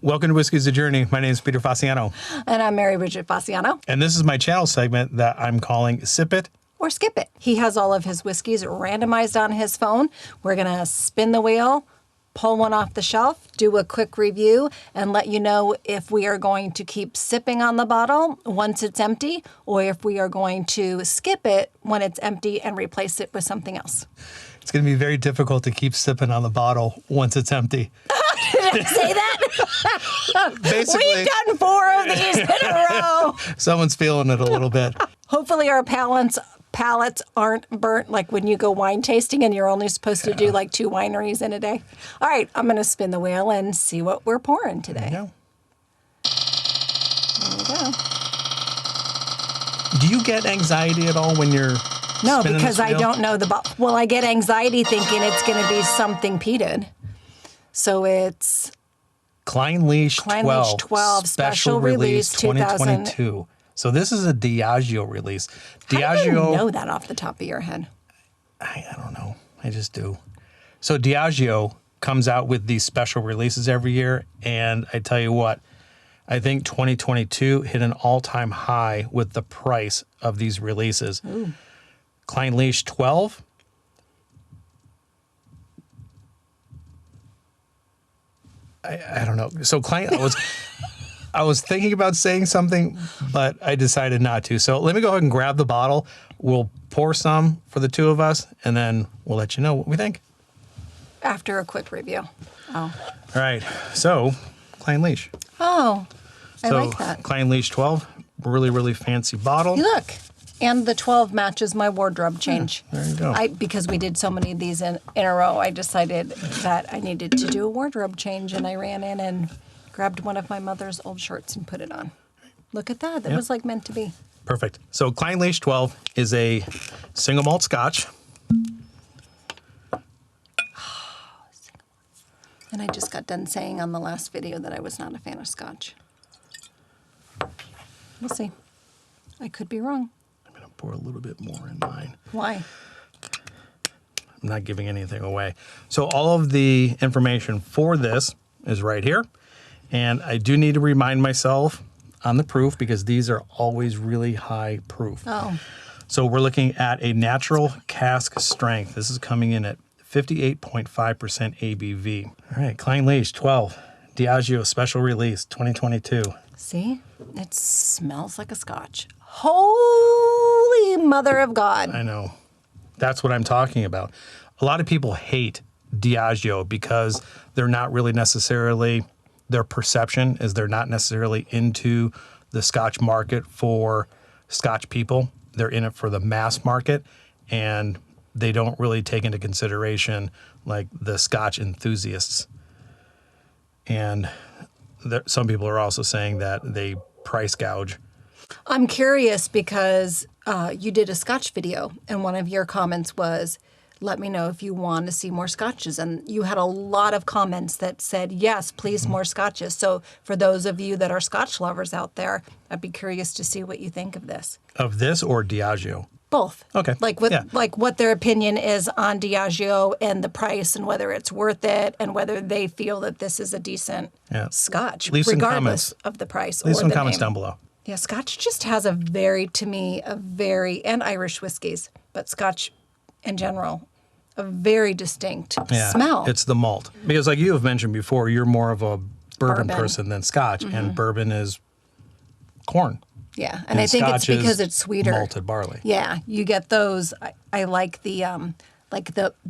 Welcome to Whiskey's a Journey. My name is Peter Fasciano. And I'm Mary Bridget Fasciano. And this is my channel segment that I'm calling Sip It Or Skip It. He has all of his whiskeys randomized on his phone. We're going to spin the wheel, pull one off the shelf, do a quick review, and let you know if we are going to keep sipping on the bottle once it's empty, or if we are going to skip it when it's empty and replace it with something else. It's going to be very difficult to keep sipping on the bottle once it's empty. Did I say that? Basically, we've done 4 of these in a row. Someone's feeling it a little bit. Hopefully our palates aren't burnt like when you go wine tasting and you're only supposed to do like 2 wineries in a day. All right, I'm going to spin the wheel and see what we're pouring today. There we go. Do you get anxiety at all when you're No, spinning because this I wheel? don't know the bottle. Well, I get anxiety thinking it's going to be something peated. So it's Clynelish 12 special release 2022. So this is a Diageo release. How do you know that off the top of your head? I don't know. I just do. So Diageo comes out with these special releases every year. And I tell you what, I think 2022 hit an all-time high with the price of these releases. Ooh. Clynelish 12. I don't know. So I was thinking about saying something, but I decided not to. So let me go ahead and grab the bottle. We'll pour some for the 2 of us, and then we'll let you know what we think. After a quick review. Oh. All right. So Clynelish. Oh, I So like that. Clynelish 12, really, really fancy bottle. Look. And the 12 matches my wardrobe change. Yeah, there you go. Because we did so many of these in a row, I decided that I needed to do a wardrobe change, and I ran in and grabbed one of my mother's old shirts and put it on. Look at that. That was like meant to be. Perfect. So Clynelish 12 is a single malt Scotch. And I just got done saying on the last video that I was not a fan of Scotch. We'll see. I could be wrong. I'm going to pour a little bit more in mine. Why? I'm not giving anything away. So all of the information for this is right here. And I do need to remind myself on the proof because these are always really high proof. Oh. So we're looking at a natural cask strength. This is coming in at 58.5% ABV. All right, Clynelish 12, Diageo special release 2022. See? It smells like a Scotch. Holy Mother of God. I know. That's what I'm talking about. A lot of people hate Diageo because they're not really necessarily, their perception is they're not necessarily into the Scotch market for Scotch people. They're in it for the mass market, and they don't really take into consideration like the Scotch enthusiasts. And some people are also saying that they price gouge. I'm curious because you did a Scotch video, and one of your comments was, let me know if you want to see more Scotches. And you had a lot of comments that said, yes, please, more Scotches. So for those of you that are Scotch lovers out there, I'd be curious to see what you think of this. Of this or Diageo? Both. Okay. Like what their opinion is on Diageo and the price and whether it's worth it and whether they feel that this is a decent Scotch, Leave some regardless comments. of the price Leave or some the comments name. down below. Yeah, Scotch just has and Irish whiskeys, but Scotch in general, a very distinct smell. It's the malt. Because like you have mentioned before, you're more of a bourbon Bourbon. person than Scotch, and bourbon is corn. Yeah, and I think it's Scotch because is it's sweeter. Malted barley. Yeah, you get those. I like the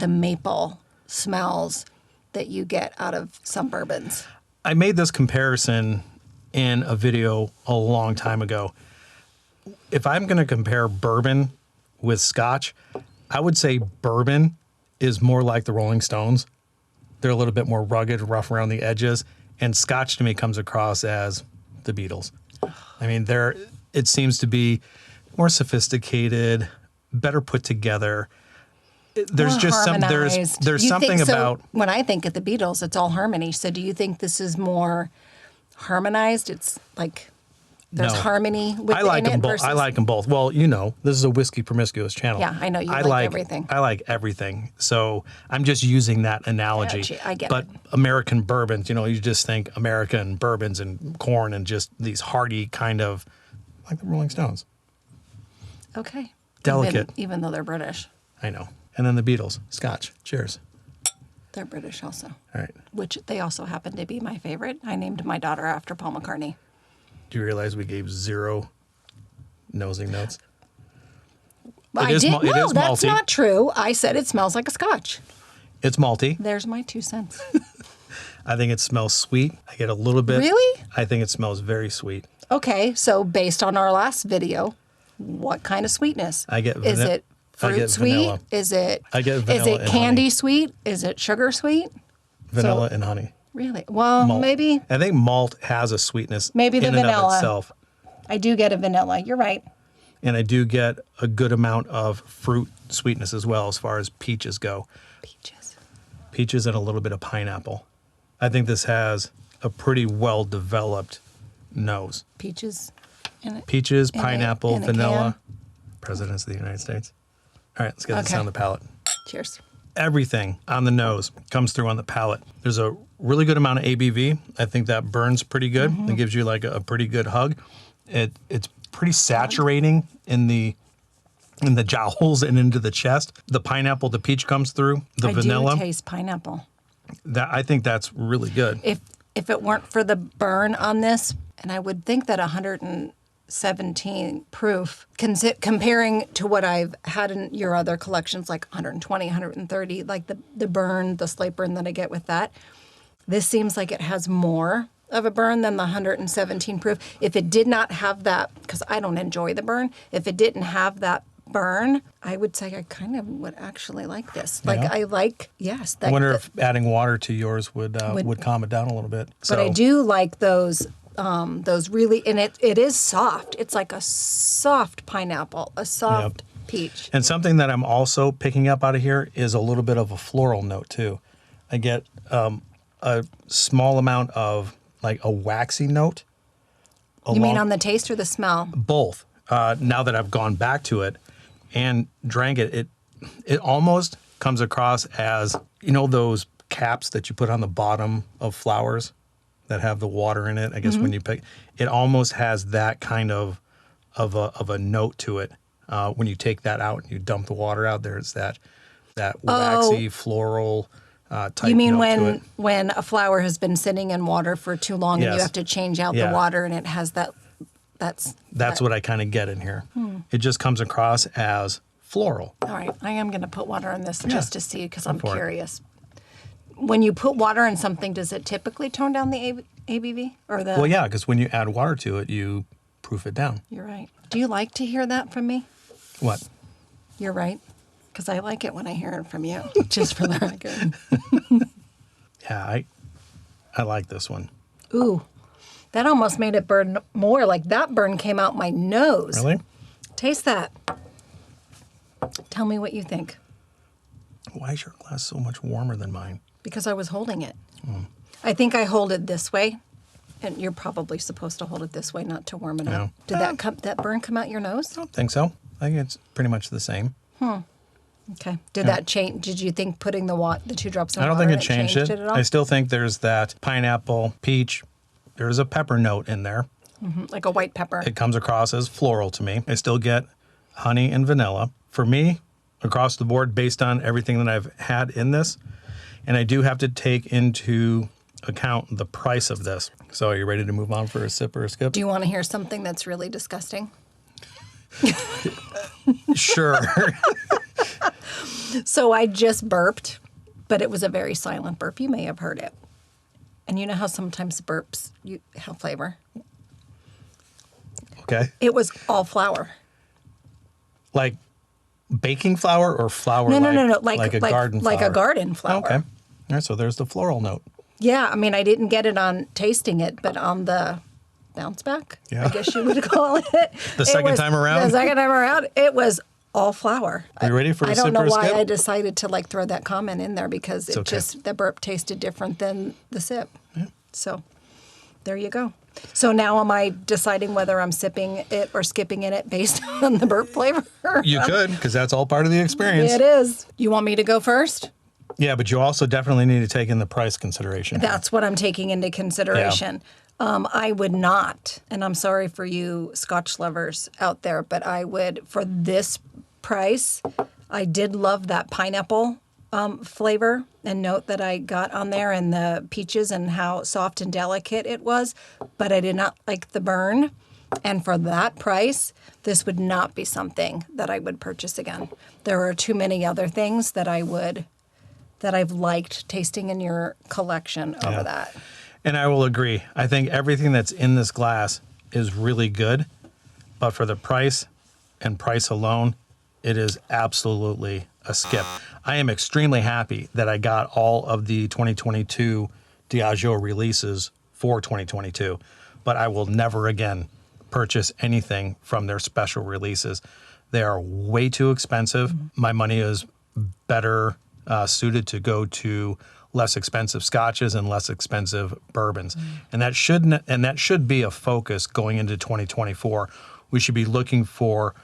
maple smells that you get out of some bourbons. I made this comparison in a video a long time ago. If I'm going to compare bourbon with Scotch, I would say bourbon is more like the Rolling Stones. They're a little bit more rugged, rough around the edges, and Scotch to me comes across as the Beatles. I mean, it seems to be more sophisticated, better put together. There's More just harmonized. there's You something think so? about When I think of the Beatles, it's all harmony. So do you think this is more harmonized? It's like There's No. harmony within I like it them both. versus... I like them both. Well, this is a whiskey promiscuous channel. Yeah, I know you like everything. I like everything. So I'm just using that analogy. Gotcha, I get but it. American bourbons, you just think American bourbons and corn and just these hearty kind of, like the Rolling Stones. Okay. Delicate. Even though they're British. I know. And then the Beatles, Scotch. Cheers. They're British also. All right. Which they also happen to be my favorite. I named my daughter after Paul McCartney. Do you realize we gave 0 nosing notes? Well, It is no, that's malty. not true. I said it smells like a Scotch. It's malty. There's my 2 cents. I think it smells sweet. I get a little bit. Really? I think it smells very sweet. Okay, so based on our last video, what kind of sweetness? I get Is it I fruit get sweet? vanilla. Is it I get is vanilla it and candy honey. sweet? Is it sugar sweet? Vanilla and honey. Really? Well, Malt. maybe I think malt has a sweetness Maybe the in and of vanilla. itself. I do get a vanilla. You're right. And I do get a good amount of fruit sweetness as well as far as peaches go. Peaches. Peaches and a little bit of pineapple. I think this has a pretty well developed nose. Peaches. In it. Peaches, In a- pineapple, in a vanilla. Presidents of the United States. All right, let's get this Okay. on the palate. Cheers. Everything on the nose comes through on the palate. There's a really good amount of ABV. I think that burns pretty good. Mm-hmm. It gives you like a pretty good hug. It's pretty saturating in the jowls and into the chest. The pineapple, the peach comes through. The vanilla. I do taste pineapple. I think that's really good. If it weren't for the burn on this, and I would think that 117 proof, comparing to what I've had in your other collections, like 120, 130, like the burn, the slate burn that I get with that, this seems like it has more of a burn than the 117 proof. If it did not have that, because I don't enjoy the burn, if it didn't have that burn, I would say I kind of would actually like this. Like Yeah. I like, yes. I wonder if adding water to yours would calm it down a little bit. But I do like those really, and it is soft. It's like a soft pineapple, a soft peach. And something that I'm also picking up out of here is a little bit of a floral note too. I get a small amount of like a waxy note. You mean on the taste or the smell? Both. Now that I've gone back to it and drank it, it almost comes across as, those caps that you put on the bottom of flowers that have the water in it. I guess when you pick, it almost has that kind of a note to it. When you take that out and you dump the water out, there's that waxy floral type. You mean note to it. when a flower has been sitting in water for too long and you Yes. have to change out Yeah. the water and it has that? That's what I kind of get in here. It just comes across as floral. All right, I am going to put water in this just to see because I'm for it. curious. When you put water in something, does it typically tone down the ABV or the? Well, yeah, because when you add water to it, you proof it down. You're right. Do you like to hear that from me? What? You're right. Because I like it when I hear it from you, just for the record. Yeah, I like this one. Ooh, that almost made it burn more. Like that burn came out my nose. Really? Taste that. Tell me what you think. Why is your glass so much warmer than mine? Because I was holding it. I think I hold it this way, and you're probably supposed to hold it this way, not to warm it up. Did that burn come out your nose? I don't think so. I think it's pretty much the same. Okay. Did that change? Did you think putting the 2 drops of I don't water think in it changed it. at all? I still think there's that pineapple, peach. There's a pepper note in there. Like a white pepper. It comes across as floral to me. I still get honey and vanilla. For me, across the board, based on everything that I've had in this, and I do have to take into account the price of this. So are you ready to move on for a sip or a skip? Do you want to hear something that's really disgusting? Sure. So I just burped, but it was a very silent burp. You may have heard it. And you know how sometimes burps have flavor? Okay. It was all flour. Like baking flour or flour? No. Like a garden flour. Like a garden flour. Okay. All right, so there's the floral note. Yeah, I mean, I didn't get it on tasting it, but on the bounce back, Yeah. I guess you would call it. The second time around? The second time around, it was all flour. Are you ready for a I sip don't know or a why skip? I decided to throw that comment in there because okay. the burp tasted different than the sip. Yeah. So There you go. So now am I deciding whether I'm sipping it or skipping in it based on the burp flavor? You could, because that's all part of the experience. It is. You want me to go first? Yeah, but you also definitely need to take in the price consideration. That's what I'm taking into consideration. I would not, and I'm sorry for you Scotch lovers out there, but I would, for this price, I did love that pineapple flavor and note that I got on there, and the peaches and how soft and delicate it was, but I did not like the burn. And for that price, this would not be something that I would purchase again. There are too many other things that I've liked tasting in your collection over that. And I will agree. I think everything that's in this glass is really good, but for the price and price alone, it is absolutely a skip. I am extremely happy that I got all of the 2022 Diageo releases for 2022, but I will never again purchase anything from their special releases. They are way too expensive. My money is better suited to go to less expensive scotches and less expensive bourbons. And that should be a focus going into 2024. We should be looking for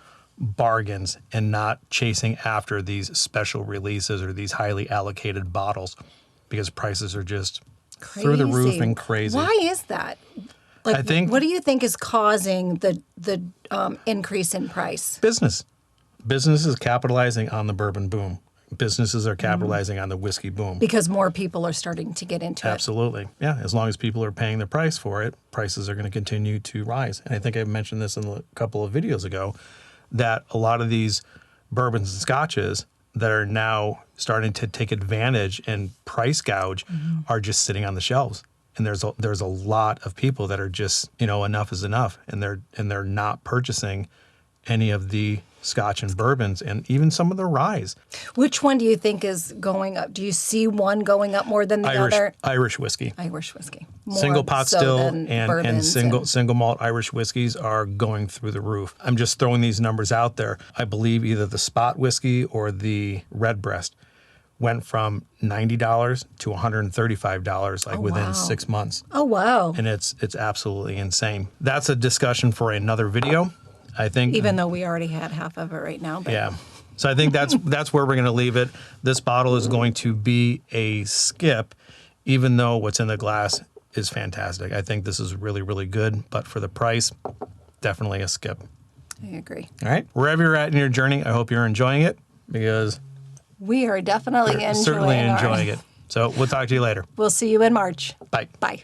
bargains and not chasing after these special releases or these highly allocated bottles, because prices are just through the roof and crazy. Why is that? Like, I think, what do you think is causing the increase in price? business is capitalizing on the bourbon boom. Businesses are capitalizing on the whiskey boom. Because more people are starting to get into it. Absolutely. Yeah. As long as people are paying the price for it, prices are going to continue to rise. And I think I mentioned this in a couple of videos ago, that a lot of these bourbons and scotches that are now starting to take advantage and price gouge are just sitting on the shelves. And there's a lot of people that are just, enough is enough. And they're not purchasing any of the Scotch and bourbons, and even some of the ryes. Which one do you think is going up? Do you see one going up more than the other? Irish whiskey. Irish whiskey. More Single pot so still than and bourbons single malt Irish whiskeys are going through the roof. I'm just throwing these numbers out there. I believe either the spot whiskey or the redbreast went from $90 to $135 within 6 months. Oh, wow. And it's absolutely insane. That's a discussion for another video. I think, even though we already had half of it right now. But. Yeah. So I think that's where we're going to leave it. This bottle is going to be a skip, even though what's in the glass is fantastic. I think this is really, really good, but for the price, definitely a skip. I agree. All right. Wherever you're at in your journey, I hope you're enjoying it, because we are definitely certainly enjoying it. So we'll talk to you later. We'll see you in March. Bye. Bye.